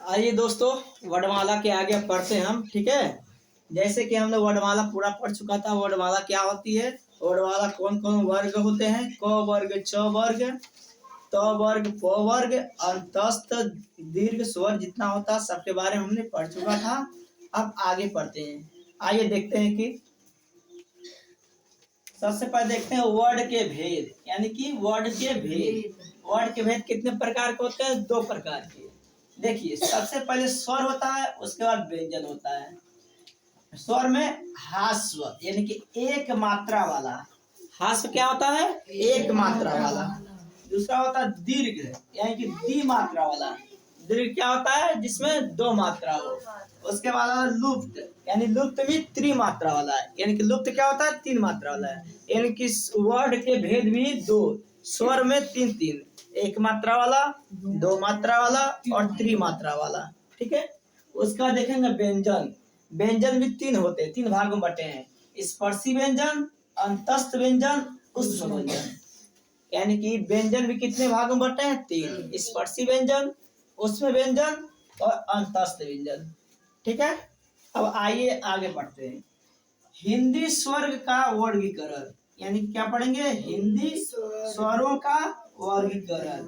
आइए दोस्तों, वर्णमाला के आगे पढ़ते हैं हम। ठीक है, जैसे कि हमने वर्णमाला पूरा पढ़ चुका था। वर्णमाला क्या होती है, वर्णमाला कौन कौन वर्ग होते हैं, क वर्ग, च वर्ग, त वर्ग, प वर्ग, अंतस्थ दीर्घ स्वर जितना होता है सबके बारे में हमने पढ़ चुका था। अब आगे पढ़ते हैं। आइए देखते हैं कि सबसे पहले देखते हैं वर्ड के भेद, यानी कि वर्ड के भेद। वर्ड के भेद कितने प्रकार के होते हैं? दो प्रकार के। देखिए, सबसे पहले स्वर होता है, उसके बाद व्यंजन होता है। स्वर में हास्व यानी कि एक मात्रा वाला। हास्व क्या होता है? एक मात्रा वाला। दूसरा होता है दीर्घ यानी कि द्विमात्रा वाला। दीर्घ क्या होता है? जिसमें दो मात्रा हो। उसके बाद लुप्त, यानी लुप्त भी त्रिमात्रा वाला है, यानी कि लुप्त क्या होता है? तीन मात्रा वाला है। यानी कि वर्ड के भेद भी दो, स्वर में तीन तीन, एक मात्रा वाला, दो मात्रा वाला और त्रिमात्रा वाला। ठीक है, उसका देखेंगे व्यंजन। व्यंजन भी तीन होते हैं, तीन भागों में बटे हैं। स्पर्शी व्यंजन, अंतस्थ व्यंजन, उष्म व्यंजन। यानी कि व्यंजन भी कितने भागों में बटे हैं? तीन। स्पर्शी व्यंजन, उष्म व्यंजन और अंतस्थ व्यंजन। ठीक है, अब आइए आगे बढ़ते हैं। हिंदी स्वर्ग का वर्गीकरण, यानी क्या पढ़ेंगे? हिंदी स्वरों का वर्गीकरण।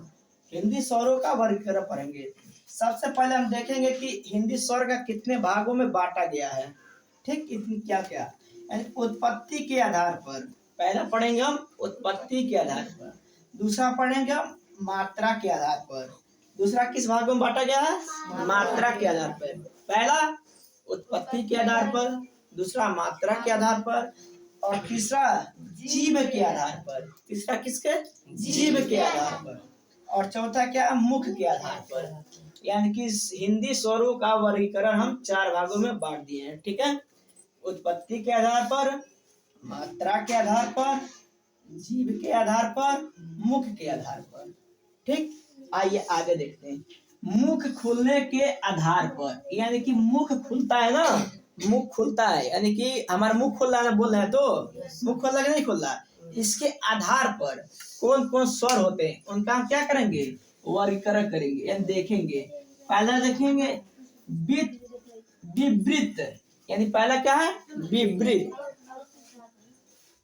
हिंदी स्वरों का वर्गीकरण पढ़ेंगे। सबसे पहले हम देखेंगे कि हिंदी स्वर का कितने भागों में बांटा गया है। ठीक, इतनी क्या क्या, यानी उत्पत्ति के आधार पर। पहला पढ़ेंगे हम उत्पत्ति के आधार पर। दूसरा पढ़ेंगे हम मात्रा के आधार पर। दूसरा किस भागों में बांटा गया है? मात्रा के आधार पर। पहला उत्पत्ति के आधार पर, दूसरा मात्रा के आधार पर और तीसरा जीव के आधार पर। तीसरा किसके? जीव के आधार पर। और चौथा क्या? मुख के आधार पर। यानी कि हिंदी स्वरों का वर्गीकरण हम चार भागों में बांट दिए हैं। ठीक है, उत्पत्ति के आधार पर, मात्रा के आधार पर, जीव के आधार पर, मुख के आधार पर। ठीक, आइए आगे देखते हैं। मुख खुलने के आधार पर, यानी कि मुख खुलता है ना, मुख खुलता है, यानी कि हमारा मुख खुल रहा है, बोल रहे हैं तो मुख खुल रहा है कि नहीं खुल रहा, इसके आधार पर कौन कौन स्वर होते हैं उनका हम क्या करेंगे? वर्गीकरण करेंगे, यानी देखेंगे। पहला देखेंगे विवृत, यानी पहला क्या है? विवृत।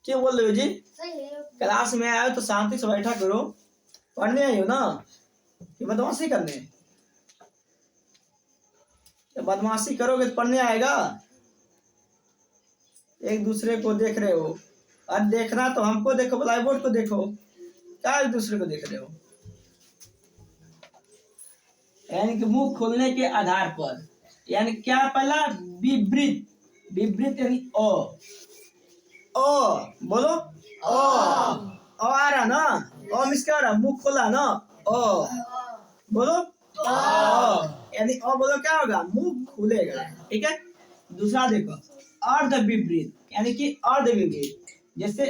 क्यों बोल रहे हो जी? क्लास में आए तो शांति से बैठा करो। पढ़ने आई हो ना कि बदमाशी करने? बदमाशी करोगे तो पढ़ने आएगा? एक दूसरे को देख रहे हो। और देखना तो हमको देखो, ब्लैक बोर्ड को देखो, क्या एक दूसरे को देख रहे हो? यानी कि मुंह खोलने के आधार पर, यानी क्या? पहला विवृत। विवृत यानी ओ, ओ बोलो, ओ आ रहा ना, ओ मिस क्या रहा? मुंह खोला ना, ओ बोलो, ओ यानी ओ बोलो, क्या होगा? मुंह खुलेगा। ठीक है, दूसरा देखो अर्ध विपरीत, यानी कि अर्ध विपरीत। जैसे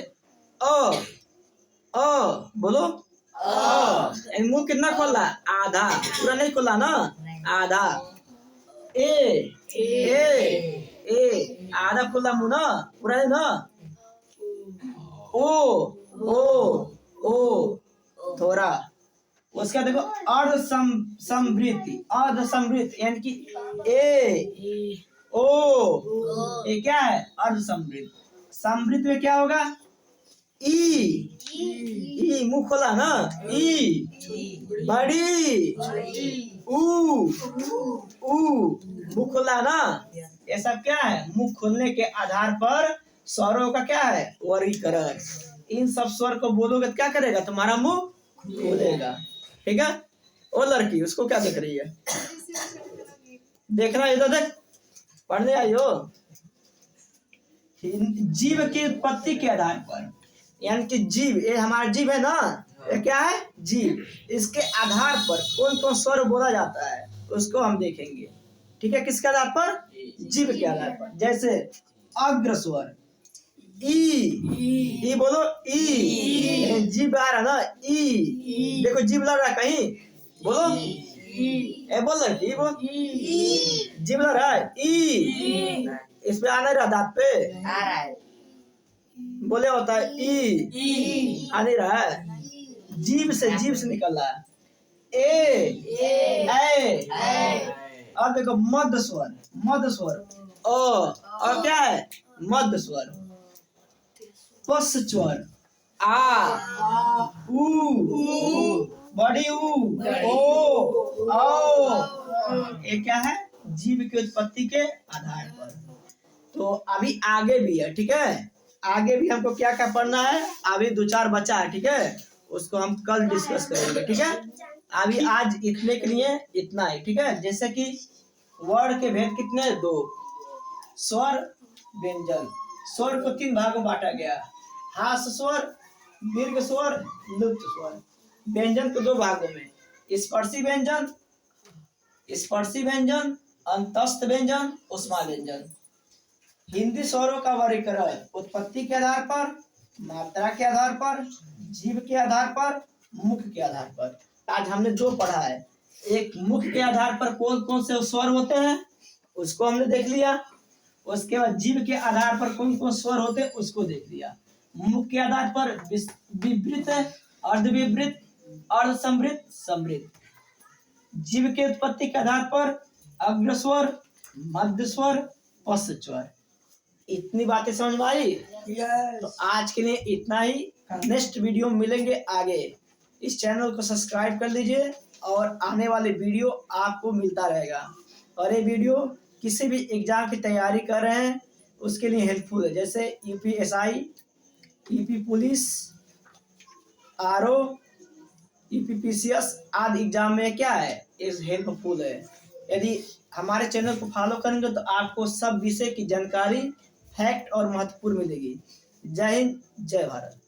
अ बोलो, यानी मुंह कितना खोला? आधा, पूरा नहीं खोला ना, आधा। ए आधा खुला मुंह ना, पूरा नहीं ना। ओ थोड़ा। उसका देखो अर्ध समृद्धि, अर्ध समृद्धि यानी कि ए ओ, ये क्या है? अर्ध समृद्ध। समृद्ध में क्या होगा? ई मुंह खोला ना, ई बड़ी, ऊ मुंह खोला ना। ये सब क्या है? मुंह खोलने के आधार पर स्वरों का क्या है? वर्गीकरण। इन सब स्वर को बोलोगे तो क्या करेगा? तुम्हारा मुंह खोलेगा। ठीक है, वो लड़की उसको क्या देख रही है? देखना इधर देख, पढ़ने आई हो। जीव की उत्पत्ति के आधार पर, यानी कि जीव, ये हमारा जीव है ना, ये क्या है? जीव। इसके आधार पर कौन कौन स्वर बोला जाता है उसको हम देखेंगे। ठीक है, किसके आधार पर? जीव के आधार पर। जैसे अग्र स्वर ई बोलो, ई जीव आ रहा ना, ई देखो जीव लग रहा कहीं, बोलो ए बोल रहा, बोल जीव लग रहा है, ई इसमें आना रहा, दांत पे आ रहा है, बोले होता है ई आ नहीं रहा है, जीव से निकल रहा है। ए और देखो मध्य स्वर अ, और क्या है मध्य स्वर। पश्च स्वर आ ऊ बड़ी ऊ ओ औ। ये क्या है जीव की उत्पत्ति के आधार पर। तो अभी आगे भी है, ठीक है, आगे भी हमको क्या क्या पढ़ना है, अभी 2-4 बचा है, ठीक है, उसको हम कल डिस्कस करेंगे, ठीक है। अभी आज इतने के लिए इतना ही, ठीक है। जैसे कि वर्ड के भेद कितने 2, स्वर व्यंजन। स्वर को 3 भागों में बांटा गया, हास स्वर, दीर्घ स्वर, लुप्त स्वर। व्यंजन को 2 भागों में, स्पर्शी व्यंजन, अंतस्थ व्यंजन, उष्मा व्यंजन। हिंदी स्वरों का वर्गीकरण उत्पत्ति के आधार पर, मात्रा के आधार पर, जीव के आधार पर, मुख के आधार पर। आज हमने जो पढ़ा है, एक मुख के आधार पर कौन कौन से स्वर होते हैं उसको हमने देख लिया, उसके बाद जीव के आधार पर कौन कौन स्वर होते हैं उसको देख लिया। मुख के आधार पर विवृत, अर्धविवृत, अर्धसमृत, समृत। जीव के उत्पत्ति के आधार पर अग्रस्वर, मध्य स्वर, पश्च स्वर। इतनी बातें समझ में आई? तो आज के लिए इतना ही, नेक्स्ट वीडियो में मिलेंगे आगे। इस चैनल को सब्सक्राइब कर लीजिए और आने वाले वीडियो आपको मिलता रहेगा। और ये वीडियो किसी भी एग्जाम की तैयारी कर रहे हैं उसके लिए हेल्पफुल है, जैसे UPSI, UP police, RO, UPPCS आदि एग्जाम में क्या है इस हेल्पफुल है। यदि हमारे चैनल को फॉलो करेंगे तो आपको सब विषय की जानकारी, फैक्ट और महत्वपूर्ण मिलेगी। जय हिंद, जय भारत।